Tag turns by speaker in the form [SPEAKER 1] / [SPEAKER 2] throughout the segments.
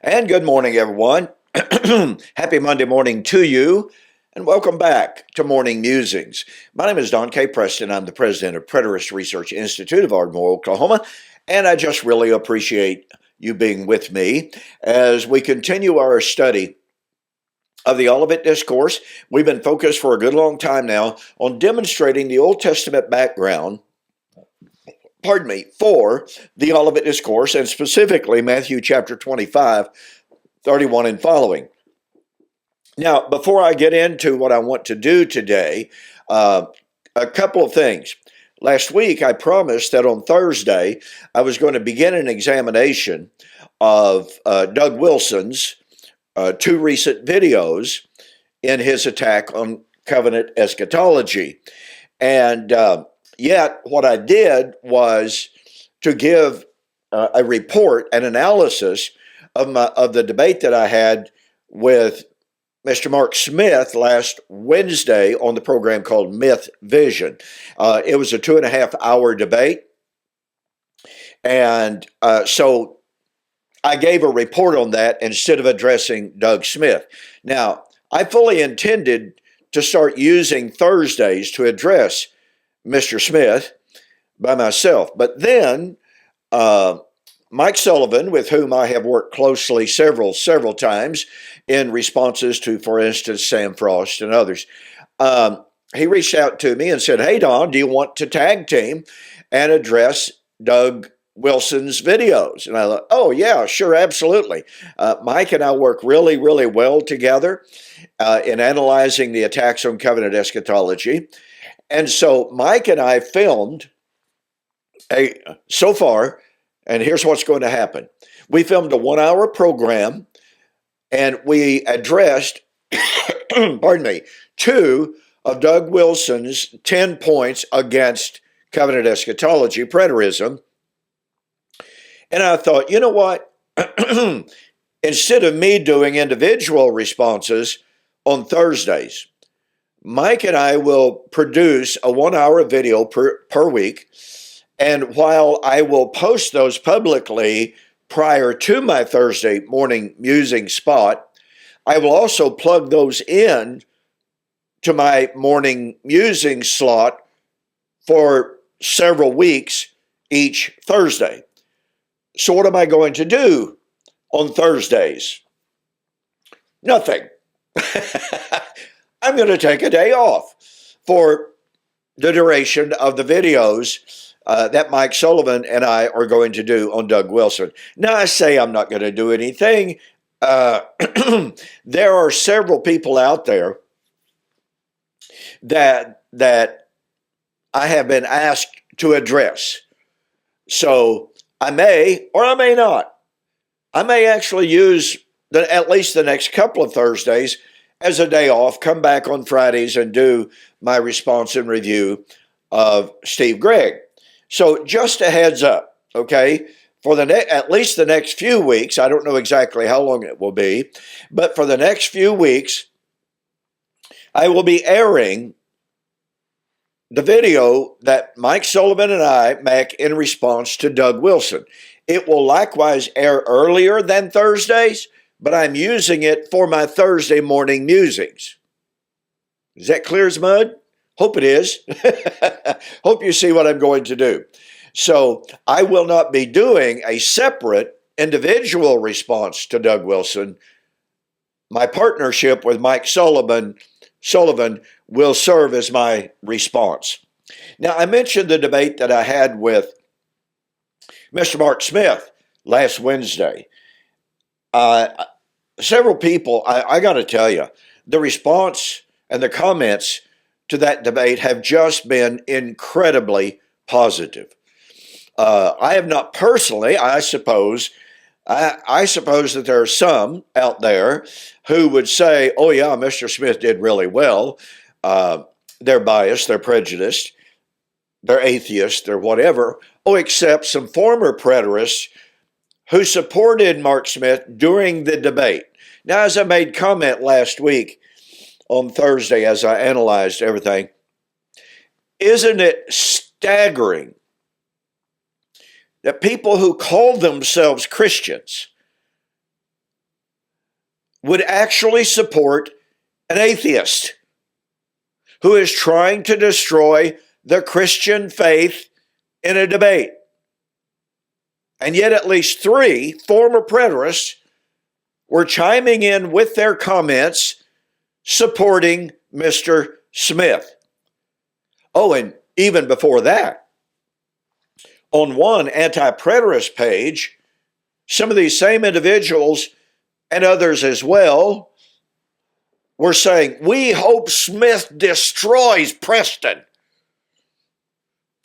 [SPEAKER 1] And good morning, everyone. Happy Monday morning to you, and welcome back to Morning Musings. My name is Don K. Preston. I'm the president of Preterist Research Institute of Ardmore, Oklahoma, and I just really appreciate you being with me as we continue our study of the Olivet Discourse. We've been focused for a good long time now on demonstrating the Old Testament background for the Olivet Discourse, and specifically Matthew chapter 25, 31 and following. Now, before I get into what I want to do today, a couple of things. Last week, I promised that on Thursday, I was going to begin an examination of Doug Wilson's two recent videos in his attack on Covenant Eschatology. And yet, what I did was to give a report, an analysis of the debate that I had with Mr. Mark Smith last Wednesday on the program called Myth Vision. It was a 2.5-hour debate. And so I gave a report on that instead of addressing Doug Smith. Now, I fully intended to start using Thursdays to address Mr. Smith by myself. But then Mike Sullivan, with whom I have worked closely several times in responses to, for instance, Sam Frost and others, he reached out to me and said, "Hey, Don, do you want to tag team and address Doug Wilson's videos?" And I thought, "Oh, yeah, sure, absolutely." Mike and I work really, really well together in analyzing the attacks on covenant eschatology. And so Mike and I filmed so far, and here's what's going to happen. We filmed a 1-hour program, and we addressed, pardon me, 2 of Doug Wilson's 10 points against covenant eschatology, preterism. And I thought, you know what? Instead of me doing individual responses on Thursdays, Mike and I will produce a 1-hour video per week. And while I will post those publicly prior to my Thursday morning musing spot, I will also plug those in to my morning musing slot for several weeks each Thursday. So what am I going to do on Thursdays? Nothing. I'm going to take a day off for the duration of the videos that Mike Sullivan and I are going to do on Doug Wilson. Now, I say I'm not going to do anything. There are several people out there that I have been asked to address. So I may or I may not. I may actually use at least the next couple of Thursdays as a day off, come back on Fridays and do my response and review of Steve Gregg. So just a heads up, okay? For at least the next few weeks, I don't know exactly how long it will be, but for the next few weeks, I will be airing the video that Mike Sullivan and I make in response to Doug Wilson. It will likewise air earlier than Thursdays, but I'm using it for my Thursday morning musings. Is that clear as mud? Hope it is. Hope you see what I'm going to do. So I will not be doing a separate individual response to Doug Wilson. My partnership with Mike Sullivan will serve as my response. Now, I mentioned the debate that I had with Mr. Mark Smith last Wednesday. Several people, I got to tell you, the response and the comments to that debate have just been incredibly positive. I have not personally, I suppose that there are some out there who would say, "Oh yeah, Mr. Smith did really well." They're biased, they're prejudiced, they're atheists, they're whatever. Oh, except some former preterists who supported Mark Smith during the debate. Now, as I made comment last week on Thursday as I analyzed everything, isn't it staggering that people who call themselves Christians would actually support an atheist who is trying to destroy the Christian faith in a debate. And yet at least 3 former preterists were chiming in with their comments supporting Mr. Smith. Oh, and even before that, on one anti-preterist page, some of these same individuals and others as well were saying, we hope Smith destroys Preston.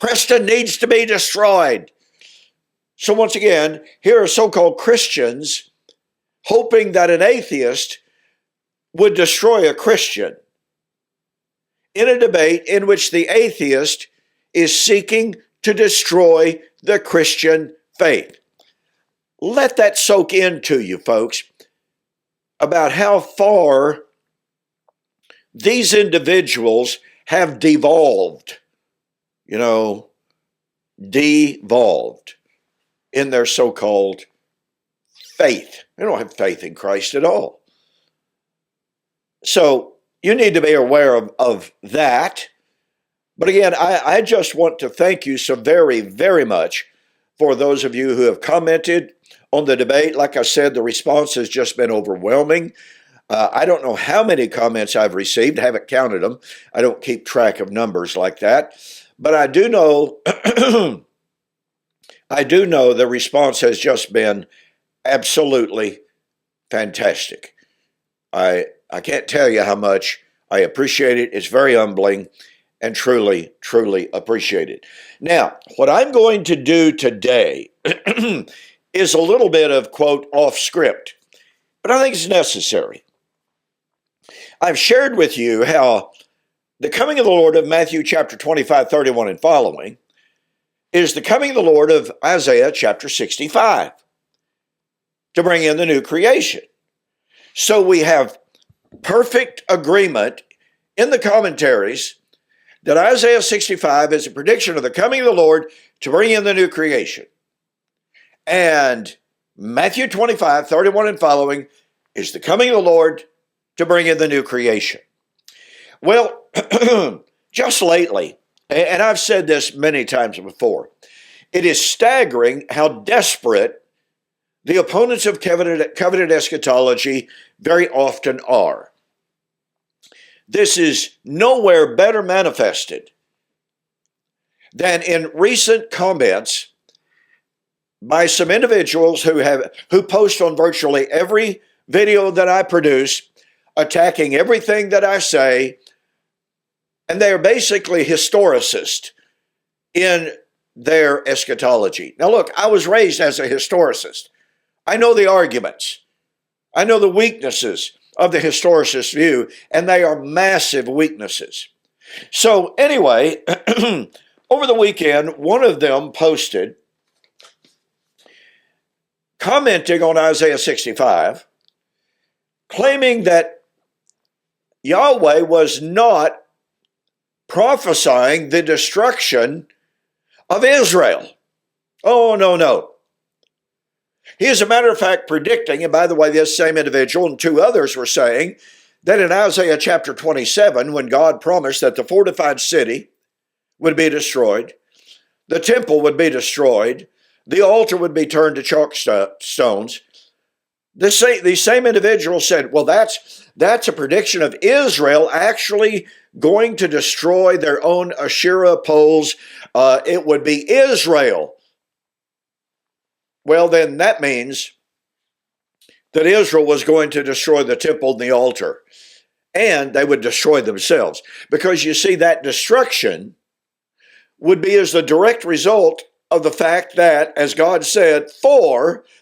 [SPEAKER 1] Preston needs to be destroyed. So once again, here are so-called Christians hoping that an atheist would destroy a Christian in a debate in which the atheist is seeking to destroy the Christian faith. Let that soak into you, folks, about how far these individuals have devolved, devolved in their so-called faith. They don't have faith in Christ at all. So you need to be aware of that. But again, I just want to thank you so very, very much for those of you who have commented on the debate. Like I said, the response has just been overwhelming. I don't know how many comments I've received. I haven't counted them. I don't keep track of numbers like that. But I do know, the response has just been absolutely fantastic. I can't tell you how much I appreciate it. It's very humbling and truly, truly appreciated. Now, what I'm going to do today is a little bit of, quote, off script, but I think it's necessary. I've shared with you how the coming of the Lord of Matthew chapter 25, 31 and following is the coming of the Lord of Isaiah chapter 65 to bring in the new creation. So we have perfect agreement in the commentaries that Isaiah 65 is a prediction of the coming of the Lord to bring in the new creation. And Matthew 25, 31 and following is the coming of the Lord to bring in the new creation. Well, just lately, and I've said this many times before, it is staggering how desperate the opponents of covenant eschatology very often are. This is nowhere better manifested than in recent comments by some individuals who post on virtually every video that I produce, attacking everything that I say, and they are basically historicists in their eschatology. Now look, I was raised as a historicist. I know the arguments. I know the weaknesses of the historicist view, and they are massive weaknesses. So anyway, over the weekend, one of them posted, commenting on Isaiah 65, claiming that Yahweh was not prophesying the destruction of Israel. Oh, no. He, as a matter of fact, predicting, and by the way, this same individual and 2 others were saying that in Isaiah chapter 27, when God promised that the fortified city would be destroyed, the temple would be destroyed, the altar would be turned to chalk stones, these same individuals said, well, that's a prediction of Israel actually going to destroy their own Asherah poles. It would be Israel. Well, then that means that Israel was going to destroy the temple and the altar, and they would destroy themselves. Because you see, that destruction would be as the direct result of the fact that, as God said,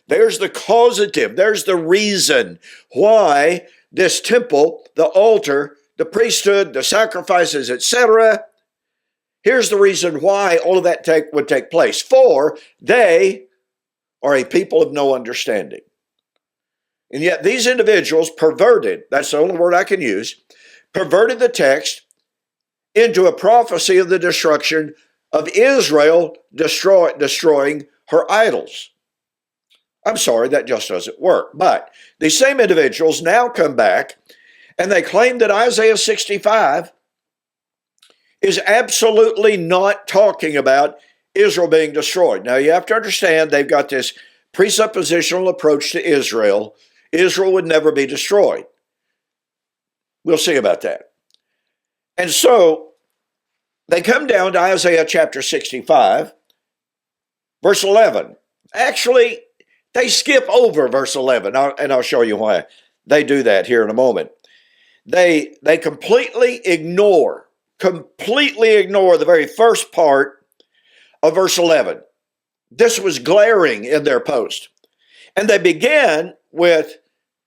[SPEAKER 1] there's the causative, there's the reason why this temple, the altar, the priesthood, the sacrifices, etc., here's the reason why all of that would take place. For they are a people of no understanding. And yet these individuals perverted, that's the only word I can use, perverted the text into a prophecy of the destruction of Israel destroying her idols. I'm sorry, that just doesn't work. But these same individuals now come back and they claim that Isaiah 65 is absolutely not talking about Israel being destroyed. Now, you have to understand they've got this presuppositional approach to Israel. Israel would never be destroyed. We'll see about that. And so they come down to Isaiah chapter 65, verse 11. Actually, they skip over verse 11, and I'll show you why they do that here in a moment. They completely ignore the very first part of verse 11. This was glaring in their post. And they began with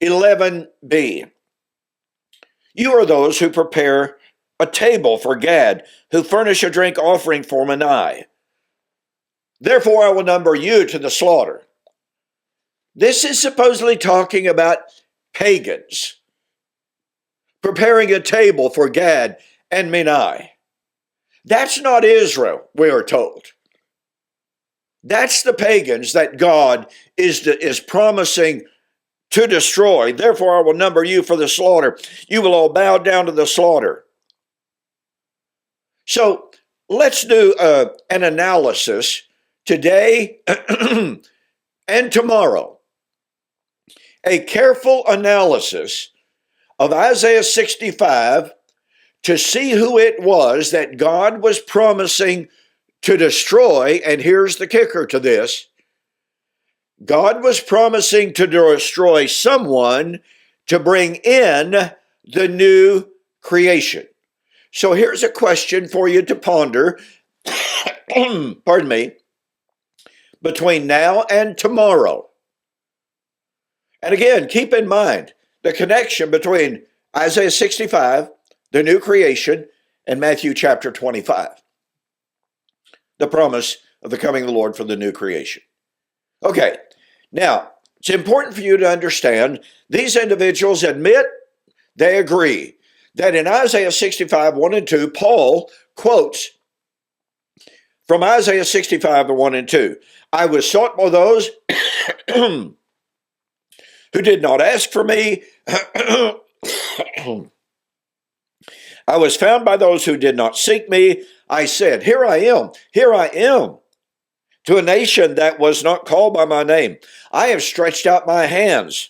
[SPEAKER 1] 11b. You are those who prepare a table for Gad, who furnish a drink offering for Manasseh. Therefore I will number you to the slaughter. This is supposedly talking about pagans preparing a table for Gad and Manasseh. That's not Israel, we are told. That's the pagans that God is promising to destroy. Therefore I will number you for the slaughter. You will all bow down to the slaughter. So let's do an analysis today and tomorrow. A careful analysis of Isaiah 65 to see who it was that God was promising to destroy. And here's the kicker to this. God was promising to destroy someone to bring in the new creation. So here's a question for you to ponder, pardon me, between now and tomorrow. And again, keep in mind the connection between Isaiah 65, the new creation, and Matthew chapter 25, the promise of the coming of the Lord for the new creation. Okay, now, it's important for you to understand these individuals admit, they agree, that in Isaiah 65, 1 and 2, Paul quotes from Isaiah 65, 1 and 2. I was sought by those who did not ask for me. I was found by those who did not seek me. I said, here I am, to a nation that was not called by my name. I have stretched out my hands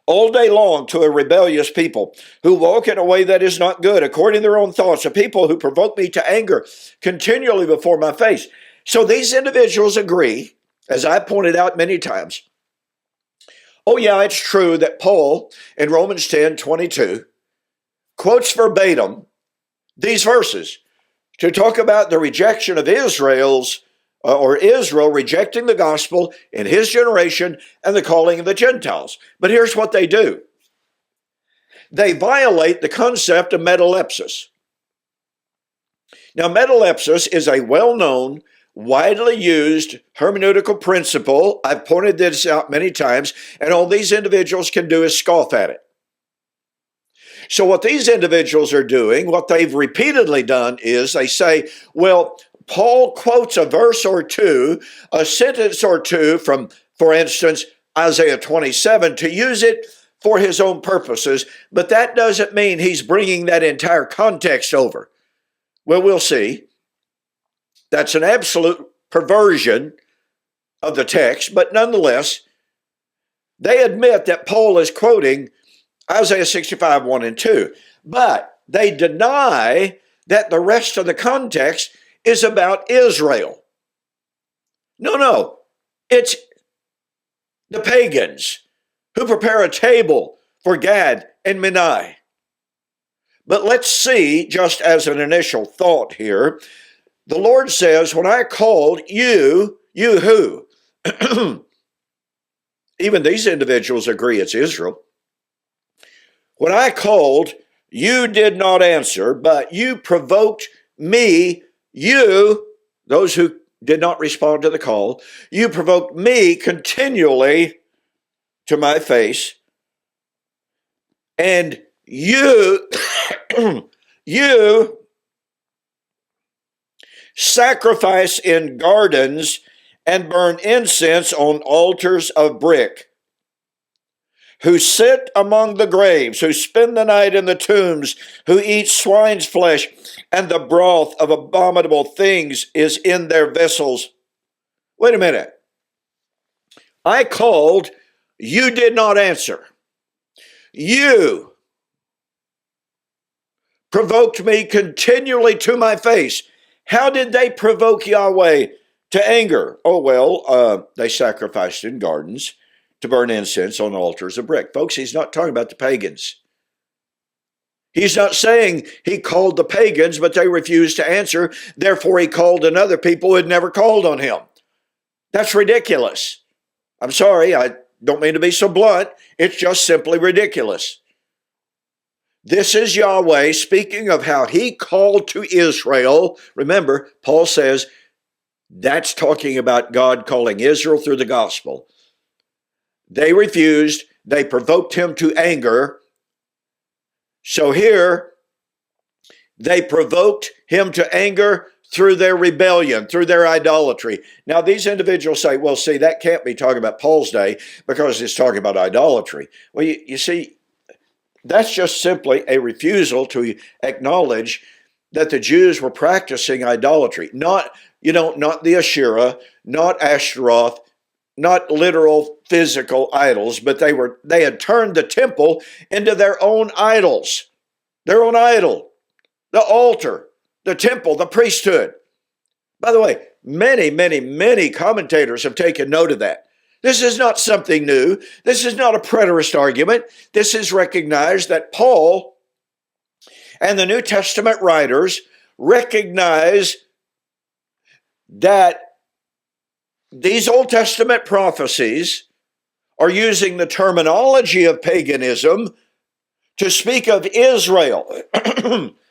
[SPEAKER 1] all day long to a rebellious people who walk in a way that is not good, according to their own thoughts, a people who provoke me to anger continually before my face. So these individuals agree, as I pointed out many times. Oh yeah, it's true that Paul in Romans 10:22 quotes verbatim these verses to talk about the rejection of Israel rejecting the gospel in his generation and the calling of the Gentiles. But here's what they do. They violate the concept of metalepsis. Now, metalepsis is a well-known, widely used hermeneutical principle. I've pointed this out many times, and all these individuals can do is scoff at it. So what these individuals are doing, what they've repeatedly done is they say, well, Paul quotes a verse or two, a sentence or two from, for instance, Isaiah 27 to use it for his own purposes, but that doesn't mean he's bringing that entire context over. Well, we'll see. That's an absolute perversion of the text, but nonetheless, they admit that Paul is quoting Isaiah 65, 1 and 2, but they deny that the rest of the context is about Israel. No, it's the pagans who prepare a table for Gad and Manasseh. But let's see, just as an initial thought here, the Lord says, when I called you who? Even these individuals agree it's Israel. When I called, you did not answer, but you provoked me, you, those who did not respond to the call, you provoked me continually to my face, and you, you sacrifice in gardens and burn incense on altars of brick, who sit among the graves, who spend the night in the tombs, who eat swine's flesh, and the broth of abominable things is in their vessels. Wait a minute. I called, you did not answer. You provoked me continually to my face. How did they provoke Yahweh to anger? Oh, well, they sacrificed in gardens to burn incense on altars of brick. Folks, he's not talking about the pagans. He's not saying he called the pagans, but they refused to answer. Therefore, he called another people who had never called on him. That's ridiculous. I'm sorry, I don't mean to be so blunt. It's just simply ridiculous. This is Yahweh speaking of how he called to Israel. Remember, Paul says that's talking about God calling Israel through the gospel. They refused. They provoked him to anger. So here, they provoked him to anger through their rebellion, through their idolatry. Now, these individuals say, well, see, that can't be talking about Paul's day because it's talking about idolatry. Well, you see, that's just simply a refusal to acknowledge that the Jews were practicing idolatry. Not the Asherah, not Ashtaroth, not literal physical idols, but they had turned the temple into their own idols. Their own idol. The altar, the temple, the priesthood. By the way, many commentators have taken note of that. This is not something new. This is not a preterist argument. This is recognized that Paul and the New Testament writers recognize that these Old Testament prophecies are using the terminology of paganism to speak of Israel.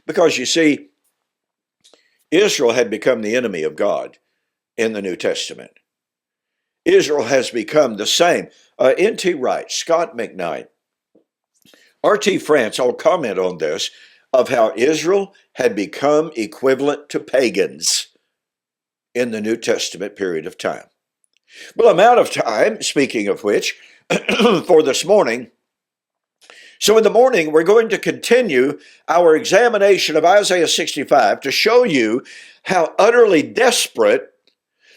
[SPEAKER 1] Because you see, Israel had become the enemy of God in the New Testament. Israel has become the same. N.T. Wright, Scott McKnight, R.T. France, I'll comment on this, of how Israel had become equivalent to pagans in the New Testament period of time. Well, I'm out of time, speaking of which, for this morning. So in the morning, we're going to continue our examination of Isaiah 65 to show you how utterly desperate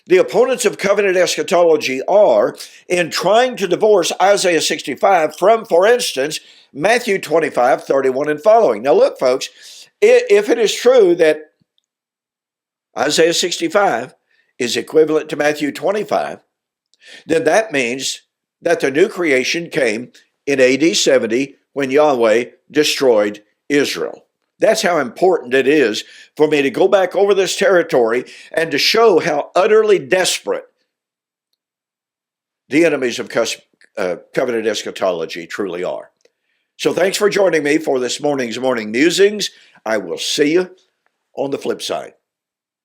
[SPEAKER 1] the opponents of covenant eschatology are in trying to divorce Isaiah 65 from, for instance, Matthew 25, 31 and following. Now look, folks, if it is true that Isaiah 65 is equivalent to Matthew 25, then that means that the new creation came in AD 70 when Yahweh destroyed Israel. That's how important it is for me to go back over this territory and to show how utterly desperate the enemies of covenant eschatology truly are. So thanks for joining me for this morning's morning musings. I will see you on the flip side.